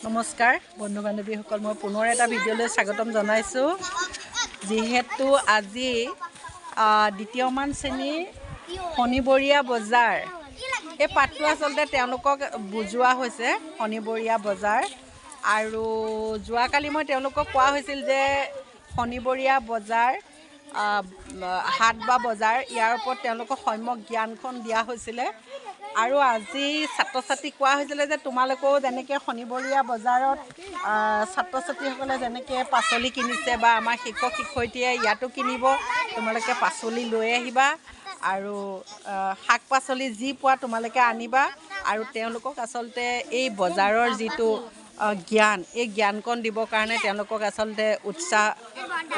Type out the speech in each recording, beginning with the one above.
নমস্কাৰ বন্ধু বান্ধৱীসকল, মই পুনৰ এটা ভিডিঅ'লৈ স্বাগতম জনাইছোঁ। যিহেতু আজি দ্বিতীয়মান শ্ৰেণীৰ শনিবৰীয়া বজাৰ, এই পাঠটো আচলতে তেওঁলোকক বুজোৱা হৈছে শনিবৰীয়া বজাৰ। আৰু যোৱাকালি মই তেওঁলোকক কোৱা হৈছিল যে শনিবৰীয়া বজাৰ হাট বা বজাৰ, ইয়াৰ ওপৰত তেওঁলোকক সম্যক জ্ঞানখন দিয়া হৈছিলে। আৰু আজি ছাত্ৰ ছাত্ৰীক কোৱা হৈছিলে যে তোমালোকেও যেনেকৈ শনিবৰীয়া বজাৰত ছাত্ৰ ছাত্ৰীসকলে যেনেকৈ পাচলি কিনিছে বা আমাৰ শিক্ষক শিক্ষয়িত্ৰীয়ে ইয়াতো কিনিব, তোমালোকে পাচলি লৈ আহিবা আৰু শাক পাচলি যি পোৱা তোমালোকে আনিবা। আৰু তেওঁলোকক আচলতে এই বজাৰৰ যিটো জ্ঞান, এই জ্ঞানকণ দিবৰ কাৰণে তেওঁলোকক আচলতে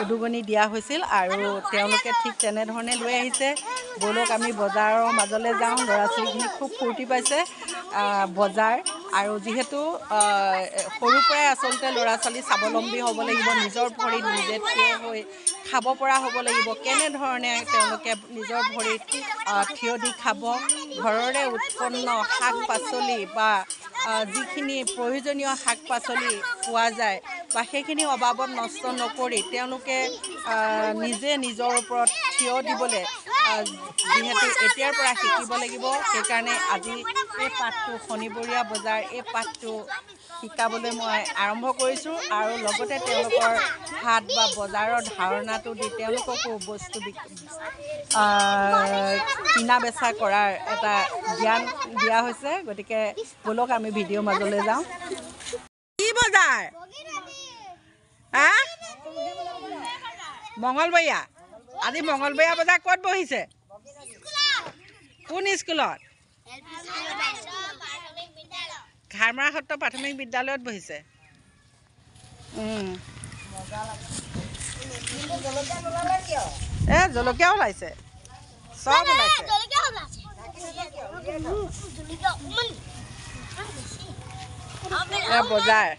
উদগনি দিয়া হৈছিল। আৰু তেওঁলোকে ঠিক তেনেধৰণে লৈ আহিছে। ব'লক আমি বজাৰৰ মাজলৈ যাওঁ। ল'ৰা ছোৱালীখিনি খুব ফূৰ্তি পাইছে বজাৰ। আৰু যিহেতু সৰুৰ পৰাই আচলতে ল'ৰা ছোৱালী স্বাৱলম্বী হ'ব লাগিব, নিজৰ ভৰিত নিজে থিয় হৈ খাব পৰা হ'ব লাগিব। কেনেধৰণে তেওঁলোকে নিজৰ ভৰিত থিয় দি খাব, ঘৰৰে উৎপন্ন শাক পাচলি বা যিখিনি প্ৰয়োজনীয় শাক পাচলি পোৱা যায় বা সেইখিনি অভাৱত নষ্ট নকৰি তেওঁলোকে নিজে নিজৰ ওপৰত থিয় দিবলৈ যিহেতু এতিয়াৰ পৰা শিকিব লাগিব। সেইকাৰণে আজি এই পাঠটো শনিবৰীয়া বজাৰ, এই পাঠটো শিকাবলৈ মই আৰম্ভ কৰিছোঁ। আৰু লগতে তেওঁলোকৰ হাট বা বজাৰৰ ধাৰণাটো দি তেওঁলোককো বস্তু কিনা বেচা কৰাৰ এটা জ্ঞান দিয়া হৈছে। গতিকে ব'লক আমি ভিডিঅ'ৰ মাজলৈ যাওঁ। কি বজাৰ? মঙলবৰীয়া। আজি মঙলবৰীয়া বজাৰ ক'ত বহিছে? কোন স্কুলত? ঘাৰমৰা সত্ৰ প্ৰাথমিক বিদ্যালয়ত বহিছে। জলকীয়া ওলাইছে, চব ওলাইছে। বজাৰ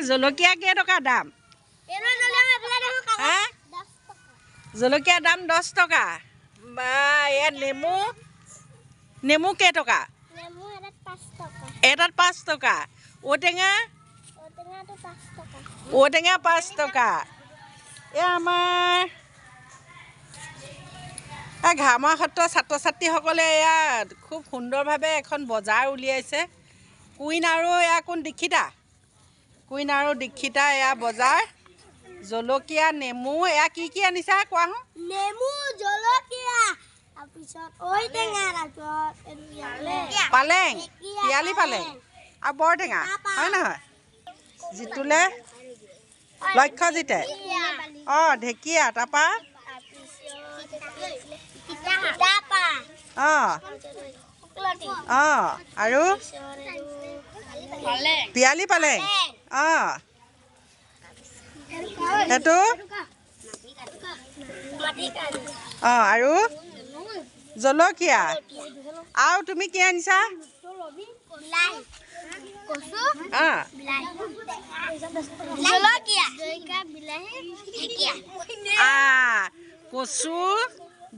জলকীয়া কেইটকা দাম? জলকীয়া দাম 10 টকা। বা ইয়াত নেমু কেইটকা? এটাত 5 টকা। ঔটেঙা 5 টকা। আমাৰ ঘাৰমৰা সত্ৰৰ ছাত্ৰ ছাত্ৰীসকলে ইয়াত খুব সুন্দৰভাৱে এখন বজাৰ উলিয়াইছে। কুইন আৰু কোন দীক্ষিতা? কুইন আৰু দীক্ষিতা এয়া বজাৰ। জলকীয়া, নেমু, কি কি আনিছা কোৱা? নেমু, জলকীয়া, তাৰপিছত ঔটেঙা, পালেং, পিয়ালি পালেং আৰু বৰটেঙা, হয় নহয়? জিতুলে লক্ষ্যজিতে ঢেকীয়া, তাৰপা আৰু পিয়ালি পালেং, সেইটো আৰু জলকীয়া। আৰু তুমি কি আনিছা? কচু,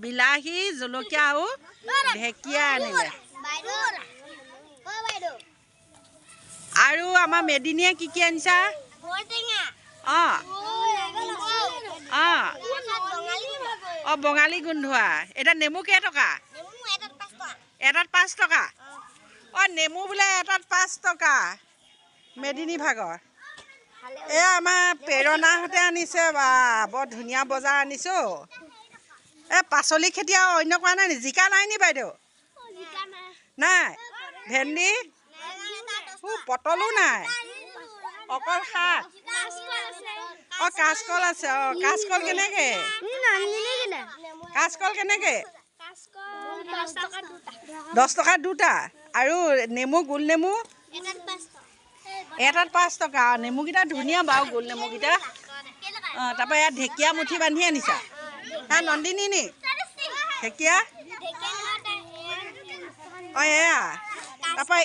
বিলাহী, জলকীয়া আৰু ঢেকীয়া আনিলে। আৰু আমাৰ মেদিনীয়ে কি কি আনিছা? বঙালী গোন্ধোৱা। এতিয়া নেমু কেইটকা? এটাত 5 টকা। নেমু বোলে এটাত 5 টকা। মেদিনী ভাগৰ আমাৰ প্ৰেৰণাহঁতে আনিছে। বা বৰ ধুনীয়া বজাৰ আনিছোঁ। পাচলি খেতি আৰু অন্য কৰা নাই নি? জিকা নাই নি বাইদেউ? নাই। ভেন্দি, পটলো নাই, অকল শাক। কাচকল আছে। কাচকল কেনেকৈ? কাচকল কেনেকৈ? 10 টকা দুটা। আৰু নেমু, গোল নেমু এটাত 5 টকা। নেমুকেইটা ধুনীয়া বাৰু, গোল নেমুকেইটা। তাৰপৰা ইয়াত ঢেকীয়া মুঠি বান্ধি আনিছা। নন্দিনী নি ঢেকীয়া? এয়া। তাৰপৰা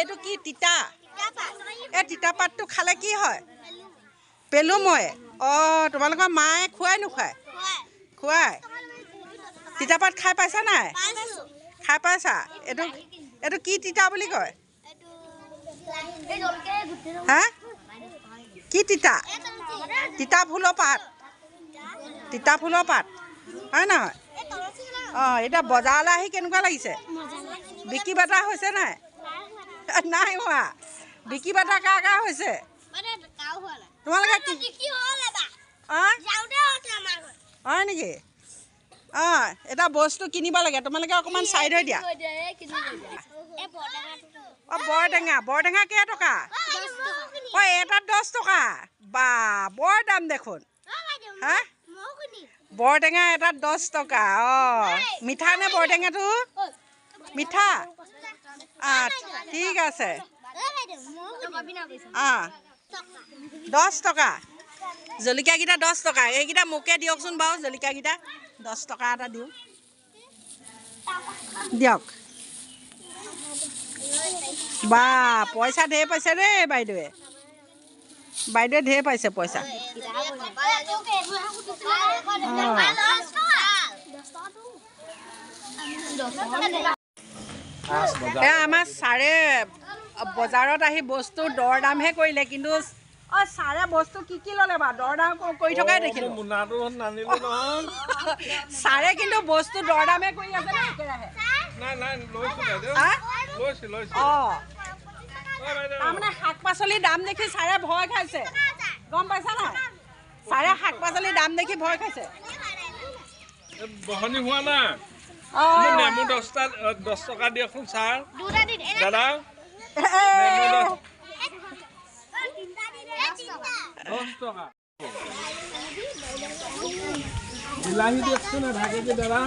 এইটো কি তিতা? এই তিতা পাতটো খালে কি হয়? পেলু মৰে। তোমালোকৰ মায়ে খুৱাই নোখুৱায়? খুৱাই। তিতা পাত খাই পাইছা নাই খাই পাইছা এইটো এইটো কি তিতা বুলি কয় হা কি তিতা তিতা ফুলৰ পাত হয় নহয় অঁ এতিয়া বজাৰলৈ আহি কেনেকুৱা লাগিছে বিকি বাটা হৈছে নাই নাই হোৱা বিকি বাটা কাৰ হৈছে তোমালোকে হয় নেকি অঁ এটা বস্তু কিনিব লাগে তোমালোকে অকণমান চাইড হৈ দিয়া অঁ বৰটেঙা কেইটকা অঁ এটাত 10 টকা বা বৰ দাম দেখোন হা বৰটেঙা এটাত 10 টকা অঁ মিঠা নে বৰটেঙাটো মিঠা ঠিক আছে 10 টকা জলকীয়াকেইটা 10 টকা এইকেইটা মোকে দিয়কচোন বাৰু জলকীয়াকেইটা 10 টকা এটা দিওঁ দিয়ক বা পইচা ঢেৰ পাইছে দেই বাইদেৱে ঢেৰ পাইছে পইচা আমাৰ ছাৰে বজাৰত আহি বস্তু দৰ দামহে কৰিলে কিন্তু ছাৰে বস্তু কি ল'লে বা দৰ দাম কৰি থকাই দেখিলোঁ ছাৰে কিন্তু বস্তু দৰ দামহে কৰি আছে নে একেৰাহে অঁ তাৰমানে শাক পাচলিৰ দাম দেখি ছাৰে ভয় খাইছে গম পাইছা নাই ছাৰে শাক পাচলিৰ দাম দেখি ভয় খাইছে বহনি হোৱা না নেমু 10 টকা দিয়কচোন ছাৰ দাদা 10 টকা বিলাহী দিয়কচোন আধা কেজি দাদা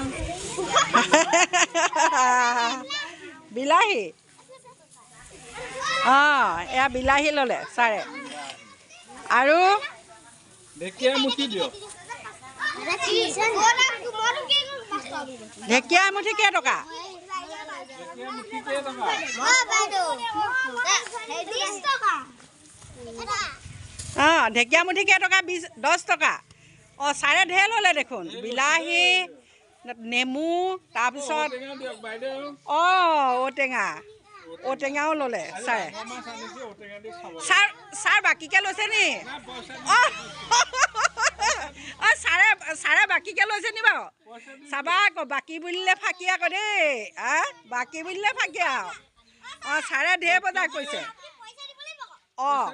বিলাহী অঁ এয়া বিলাহী ল'লে ছাৰে আৰু ঢেকীয়া মুঠি দিয়ক ঢেকীয়া এমুঠি কেইটকা অঁ ঢেকীয়া মুঠি কেইটকা 10 টকা অঁ ছাৰে ঢেৰ ল'লে দেখোন বিলাহী নেমু তাৰপিছত অঁ ঔটেঙাও ল'লে ছাৰে ছাৰ বাকীকৈ লৈছে নি অঁ ছাৰে বাকীকৈ লৈছে নি বাৰু চাবা আকৌ বাকী বুলিলে ফাঁকি আকৌ দেই বাকী বুলিলে ফাঁকি আৰু অঁ ছাৰে ঢেৰ বজাৰ কৰিছে অঁ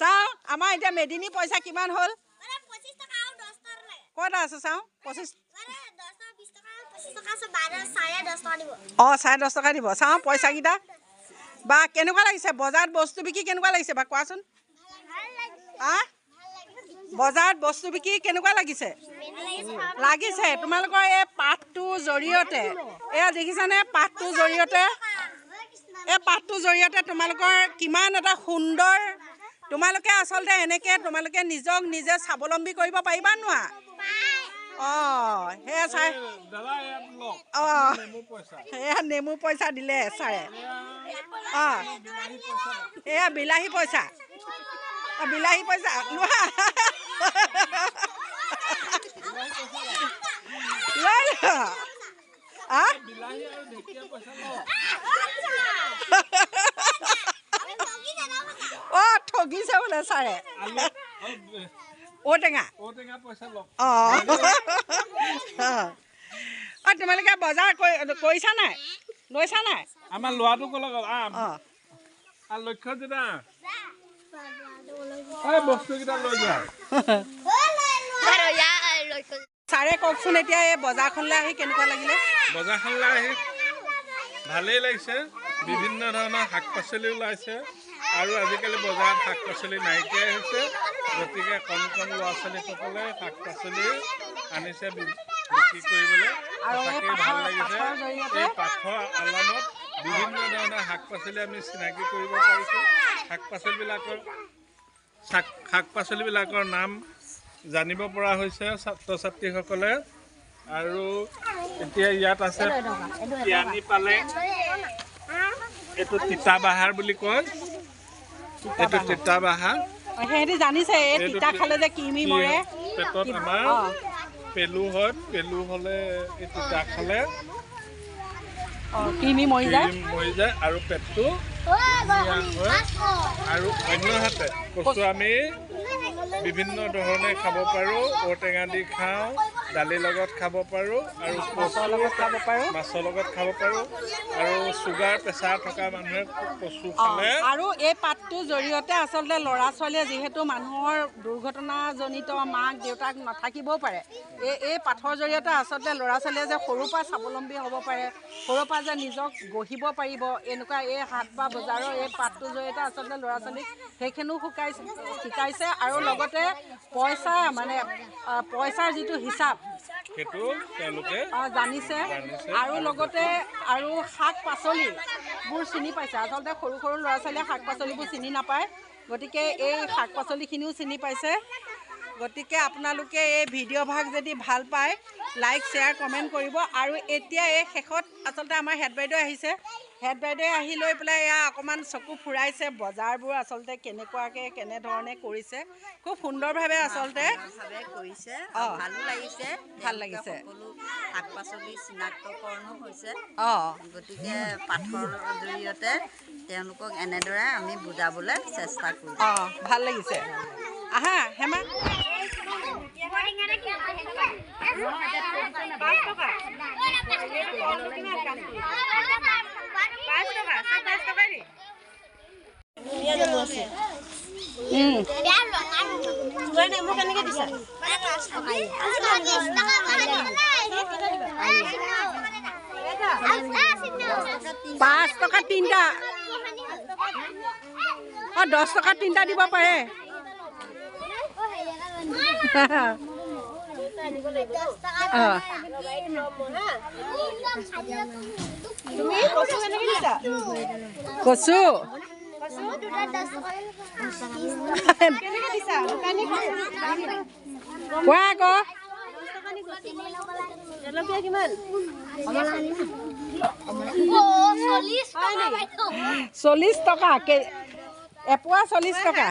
চাওঁ আমাৰ এতিয়া মেদিনী পইচা কিমান হ'ল ক'ত আছে চাওঁ 25 অঁ 10.5 টকা দিব চাওঁ পইচাকেইটা বা কেনেকুৱা লাগিছে বজাৰত বস্তু বিকি কেনেকুৱা লাগিছে বা কোৱাচোন বজাৰত বস্তু বিকি কেনেকুৱা লাগিছে তোমালোকৰ এই পাঠটোৰ জৰিয়তে এয়া দেখিছানে পাঠটোৰ জৰিয়তে তোমালোকৰ কিমান এটা সুন্দৰ তোমালোকে আচলতে এনেকৈ তোমালোকে নিজক নিজে স্বাৱলম্বী কৰিব পাৰিবা নোৱাৰা অঁ সেয়া চাই অঁ সেয়া নেমু পইচা দিলে ছাৰে অঁ এয়া বিলাহী পইচা লোৱা অঁ ঠগিছে বোলে ছাৰে ঔটেঙা অঁ তোমালোকে বজাৰ কৰিছা নাই লৈছা নাই আমাৰ ল'ৰাটো ক'লে অঁ লক্ষ্য দিনা বস্তুকেইটা লৈ যোৱা ছাৰে কওকচোন এতিয়া এই বজাৰখনলৈ আহি কেনেকুৱা লাগিলে বজাৰখনলৈ আহি ভালেই লাগিছে বিভিন্ন ধৰণৰ শাক পাচলি ওলাইছে আৰু আজিকালি বজাৰত শাক পাচলি নাইকিয়াই হৈছে গতিকে কণ ল'ৰা ছোৱালীসকলে শাক পাচলি আনিছে বিক্ৰী কৰিবলৈ সঁচাকৈ ভাল লাগিছে এই পাঠৰ আলামত বিভিন্ন ধৰণৰ শাক পাচলি আমি চিনাকি কৰিব পাৰিছোঁ শাক পাচলিবিলাকৰ নাম জানিব পৰা হৈছে ছাত্ৰ ছাত্ৰীসকলে আৰু এতিয়া ইয়াত আছে পিয়ানি পালেং এইটো তিতা বাহাৰ বুলি কয় এইটো তিতা বাহাৰ সিহঁতি জানিছে এই তিতা খালে যে কিমি মৰে পেটত আমাৰ পেলু হয়, পেলু হ'লে এই তিতা খালে কৃমি মৰি যায় আৰু পেটটো হয়। আৰু অন্যহাতে কচু আমি বিভিন্ন ধৰণে খাব পাৰোঁ। ঔটেঙা দি খাওঁ, দালিৰ লগত খাব পাৰোঁ আৰু মাছৰ লগত খাব পাৰোঁ। মাছৰ লগত খাব পাৰোঁ। আৰু চুগাৰ প্ৰেছাৰ থকা মানুহে কচু খালে আৰু এই পাতটোৰ জৰিয়তে আচলতে ল'ৰা ছোৱালীয়ে যিহেতু মানুহৰ দুৰ্ঘটনাজনিত মাক দেউতাক নাথাকিবও পাৰে, এই পাঠৰ জৰিয়তে আচলতে ল'ৰা ছোৱালীয়ে যে সৰুৰ পৰা স্বাৱলম্বী হ'ব পাৰে, সৰুৰ পৰা যে নিজক গঢ়িব পাৰিব, এনেকুৱা এই হাট বা বজাৰৰ এই পাঠটোৰ জৰিয়তে আচলতে ল'ৰা ছোৱালীক সেইখিনিও শিকাইছে আৰু লগতে পইচাৰ যিটো হিচাপ সেইটো তেওঁলোকে জানিছে আৰু লগতে আৰু শাক পাচলিবোৰ চিনি পাইছে। আচলতে সৰু সৰু ল'ৰা ছোৱালীয়ে শাক পাচলিবোৰ চিনি নাপায়, গতিকে এই শাক পাচলিখিনিও চিনি পাইছে। গতিকে আপোনালোকে এই ভিডিঅ' ভাগ যদি ভাল পায় লাইক শ্বেয়াৰ কমেণ্ট কৰিব। আৰু এতিয়া এই শেষত আচলতে আমাৰ হেড বাইদেউ আহিছে, হেড বাইদেৱে আহি লৈ পেলাই এয়া অকণমান চকু ফুৰাইছে বজাৰবোৰ আচলতে কেনেধৰণে কৰিছে। খুব সুন্দৰভাৱে আচলতে কৰিছে, অঁ ভাল লাগিছে সকলো শাক পাচলি চিনাক্তকৰণো হৈছে। গতিকে পাঠৰ জৰিয়তে তেওঁলোকক এনেদৰে আমি বুজাবলৈ চেষ্টা কৰোঁ। ভাল লাগিছে। আহা হেমা কেনেকে দিছা? 5 টকা তিনিটা। 10 টকা তিনিটা দিব পাৰে। কচু কোৱা আকৌ 40 টকা এপোৱা 40 টকা।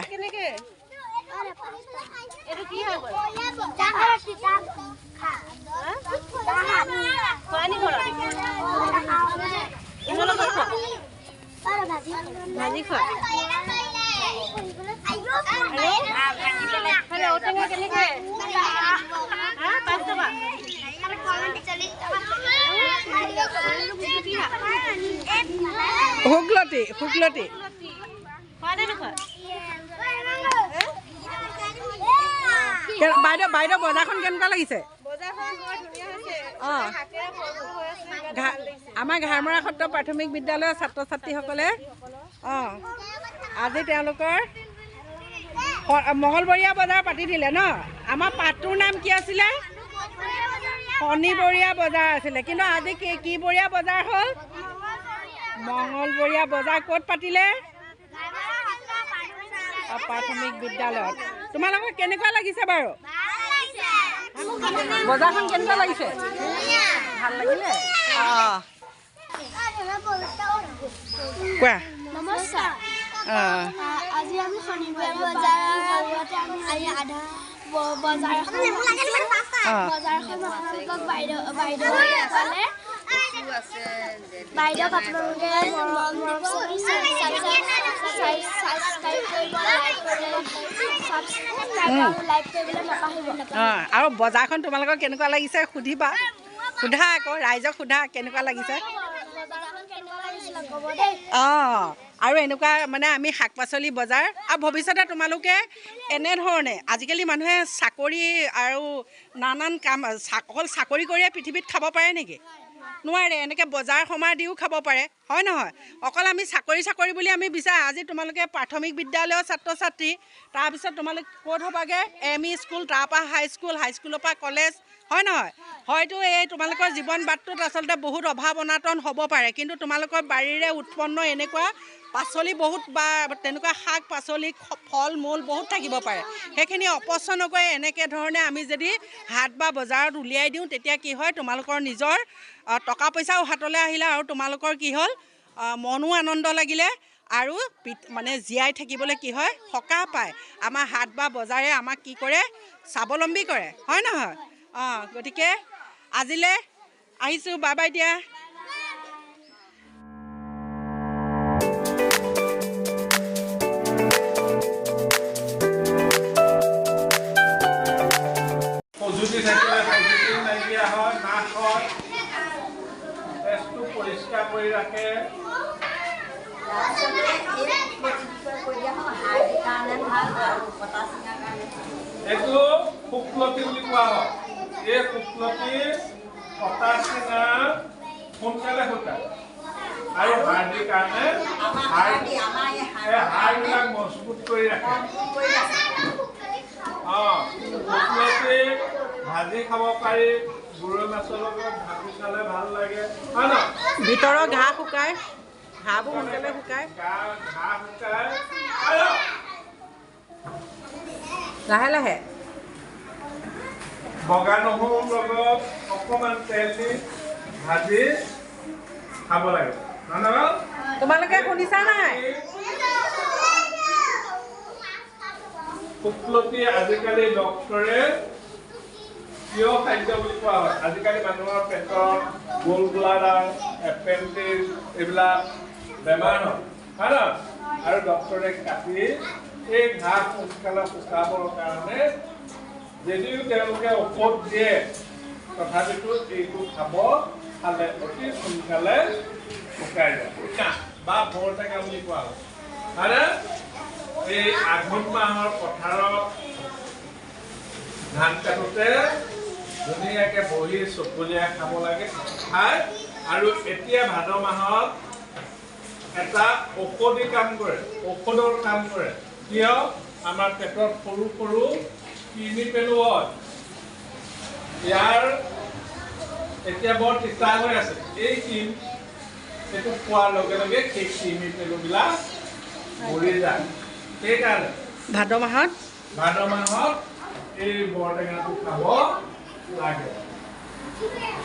শুকলতি বাইদেউ বজাৰখন কেনেকুৱা লাগিছে? আমাৰ ঘাৰমৰা সত্ৰ প্ৰাথমিক বিদ্যালয়ৰ ছাত্ৰ ছাত্ৰীসকলে আজি তেওঁলোকৰ মঙলবৰীয়া বজাৰ পাতি দিলে ন। আমাৰ পাঠটোৰ নাম কি আছিলে? শনিবৰীয়া বজাৰ আছিলে, কিন্তু আজি কি বৰীয়া বজাৰ হ'ল? মঙলবৰীয়া বজাৰ। ক'ত পাতিলে? প্ৰাথমিক বিদ্যালয়ত। তোমালোকৰ কেনেকুৱা লাগিছে বাৰু? বজাৰখন কেনেকুৱা লাগিছে? ভাল লাগিলে? কোৱা। নমস্কাৰ। আজি আমি শনিবাৰ বাইদেউক আপোনালোকে আৰু বজাৰখন তোমালোকৰ কেনেকুৱা লাগিছে সুধিবা, সোধা আকৌ ৰাইজক সোধা কেনেকুৱা লাগিছে। আৰু এনেকুৱা মানে আমি শাক পাচলি বজাৰ আৰু ভৱিষ্যতে তোমালোকে এনেধৰণে আজিকালি মানুহে চাকৰি আৰু নানান কাম অকল চাকৰি কৰিয়ে পৃথিৱীত খাব পাৰে নেকি? নোৱাৰে। এনেকৈ বজাৰ সমাৰ দিও খাব পাৰে, হয় নহয়? অকল আমি চাকৰি বুলি আমি বিচাৰ। আজি তোমালোকে প্ৰাথমিক বিদ্যালয়ৰ ছাত্ৰ ছাত্ৰী, তাৰপিছত তোমালোক ক'ত হ'বাগৈ? ME স্কুল, তাৰপৰা হাইস্কুলৰ পৰা কলেজ, হয় নহয়? হয়তো এই তোমালোকৰ জীৱন বাটটোত আচলতে বহুত অভাৱ অনাটন হ'ব পাৰে, কিন্তু তোমালোকৰ বাৰীৰে উৎপন্ন এনেকুৱা পাচলি বহুত বা তেনেকুৱা শাক পাচলি ফল মূল বহুত থাকিব পাৰে। সেইখিনি অপচয় নকৰি এনেকৈ ধৰণে আমি যদি হাট বা বজাৰত উলিয়াই দিওঁ, তেতিয়া কি হয়? তোমালোকৰ নিজৰ টকা পইচাও হাতলৈ আহিলে আৰু তোমালোকৰ কি হ'ল? মনো আনন্দ লাগিলে আৰু মানে জীয়াই থাকিবলৈ কি হয়? সকাহ পায়। আমাৰ হাট বা বজাৰে আমাক কি কৰে? স্বাৱলম্বী কৰে, হয় নহয়? গতিকে আজিলৈ আহিছোঁ, বাই বাই দিয়া। সজুতি থাকিলে সজুতি নাইকিয়া হয়, নাশ হয়, তেজটো পৰিষ্কাৰ কৰি ৰাখে। এইটো শুক্লতি বুলি কোৱা হয়। এই শুক্লতি কটা চিঙা সোনকালে শুকায় আৰু হাৰ্দিৰ কাৰণে হাড়বিলাক মজবুত কৰি ৰাখে। শুক্লতি ভাজি খাব পাৰি, গৰৈ মাছৰ লগত ভাজি খালে ভাল লাগে, হয় ন? ভিতৰৰ ঘাঁহ শুকায়, ঘাঁহবোৰ সোনকালে শুকায়, ঘাঁহ শুকায়। লাহে লাহে বগা নহৰুৰ লগত অকণমান তেল দি ভাজি খাব লাগে, হয় ন? তোমালোকে শুনিছা নাই? শুক্লতি আজিকালি ডক্তৰে প্ৰিয় খাদ্য বুলি কোৱা হয়। আজিকালি মানুহৰ পেটৰ গ'ল ব্লাডাৰ, এপেণ্ডিক্স এইবিলাক বেমাৰ হয় ন? আৰু ডক্তৰে কাটি এই ঘাঁহ সোনকালে শুকাবৰ কাৰণে যদিও তেওঁলোকে ঔষধ দিয়ে, তথাপিতো এইটো খালে অতি সোনকালে শুকাই যায় বা বৰটেঙা বুলি কোৱা হয়, হয়নে? এই আঘোণ মাহৰ পথাৰত ধান কাটোতে ধুনীয়াকৈ বহি চকুলীয়াই খাব লাগে খাই। আৰু এতিয়া ভাদ মাহত এটা ঔষধি কাম কৰে, ঔষধৰ কাম কৰে। কিয়? আমাৰ পেটত সৰু সৰু কৃমি পেলু হয়, ইয়াৰ এতিয়া বৰ তিতা হৈ আছে। এইটো খোৱাৰ লগে লগে সেই কৃমি পেলুবিলাক মৰি যায়। সেইকাৰণে ভাদ মাহত এই বৰটেঙাটো খাব লাগে।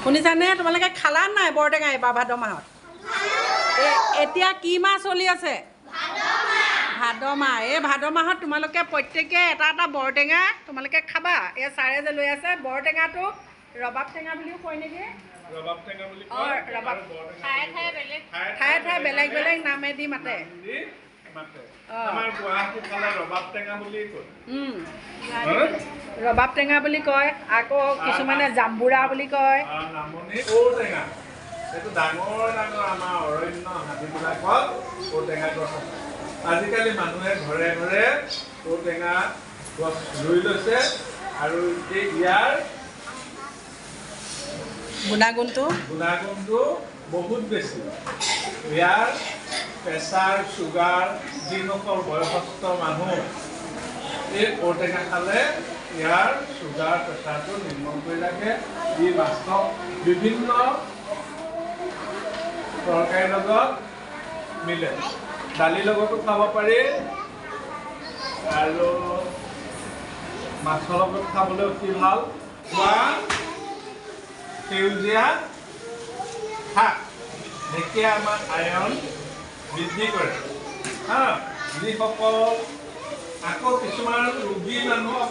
শুনিছানে? তোমালোকে খালা নাই বৰটেঙা এইবাৰ ভাদ মাহত? এতিয়া কি মাহ চলি আছে? ভাদ মাহ। এই ভাদ মাহত তোমালোকে প্ৰত্যেকে এটা এটা বৰটেঙা তোমালোকে খাবা। এই ছাৰে যে লৈ আছে বৰটেঙাটো ৰবাব টেঙা বুলিও কয় নেকি? ৰবাব টেঙা বুলি কয়। ঠায়ে ঠায়ে বেলেগ বেলেগ নামেদি মাতে। আমাৰ গুৱাহাটীত খালে ৰবাব টেঙা বুলি কয়। ৰবাব টেঙা বুলি কয়, আকৌ কিছুমানে জাম্বুৰা বুলি কয়। নামনি ঔটেঙা, এইটো ডাঙৰ ডাঙৰ আমাৰ অৰণ্য হাবিবিলাকত ঔটেঙা গছ আছে। আজিকালি মানুহে ঘৰে ঘৰে ঔটেঙা গছ ৰুই লৈছে আৰু ইয়াৰ গুণাগুণটো বহুত বেছি। ইয়াৰ প্ৰেছাৰ, চুগাৰ, যিসকল বয়সস্থ মানুহ এই ঔটেঙা খালে ইয়াৰ চুগাৰ, প্ৰেছাৰটো নিৰ্মূল কৰি ৰাখে। ই মাছক বিভিন্ন তৰকাৰীৰ লগত মিলে, দালিৰ লগতো খাব পাৰি আৰু মাছৰ লগত খাবলৈ অতি ভাল। সেউজীয়া শাক ঢেকীয়া আমাৰ আইৰণ বৃদ্ধি কৰে। যিসকল আকৌ কিছুমান ৰোগী মানুহক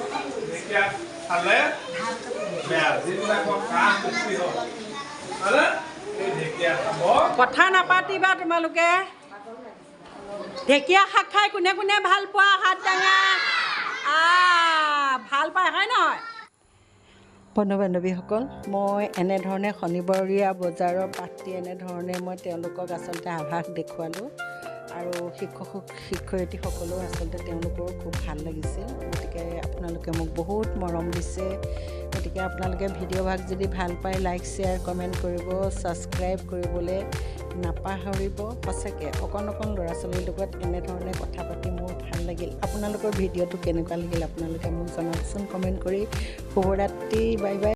ঢেকীয়া খালে বেয়া, যিবিলাকৰ কাহ বেছি হয়, এই ঢেকীয়া খাব। কথা নাপাতিবা তোমালোকে। ঢেকীয়া শাক খাই কোনে কোনে ভাল পোৱা? হাত দাঙা। ভাল পায়, হয় নহয়? বন্ধু বান্ধৱীসকল, মই এনেধৰণে শনিবৰীয়া বজাৰৰ পাঠটি এনেধৰণে মই তেওঁলোকক আচলতে আভাস দেখুৱালোঁ আৰু শিক্ষয়িত্ৰীসকলেও আচলতে তেওঁলোকৰো খুব ভাল লাগিছিল। গতিকে আপোনালোকে মোক বহুত মৰম দিছে। গতিকে আপোনালোকে ভিডিঅ'ভাগ যদি ভাল পায় লাইক, শ্বেয়াৰ, কমেণ্ট কৰিব, ছাবস্ক্ৰাইব কৰিবলৈ নাপাহৰিব। সঁচাকৈ অকণ ল'ৰা ছোৱালীৰ লগত এনেধৰণে কথা পাতি মোৰ ভাল লাগিল। আপোনালোকৰ ভিডিঅ'টো কেনেকুৱা লাগিল আপোনালোকে মোক জনাওকচোন কমেণ্ট কৰি। শুভৰাত্ৰি, বাই বাই।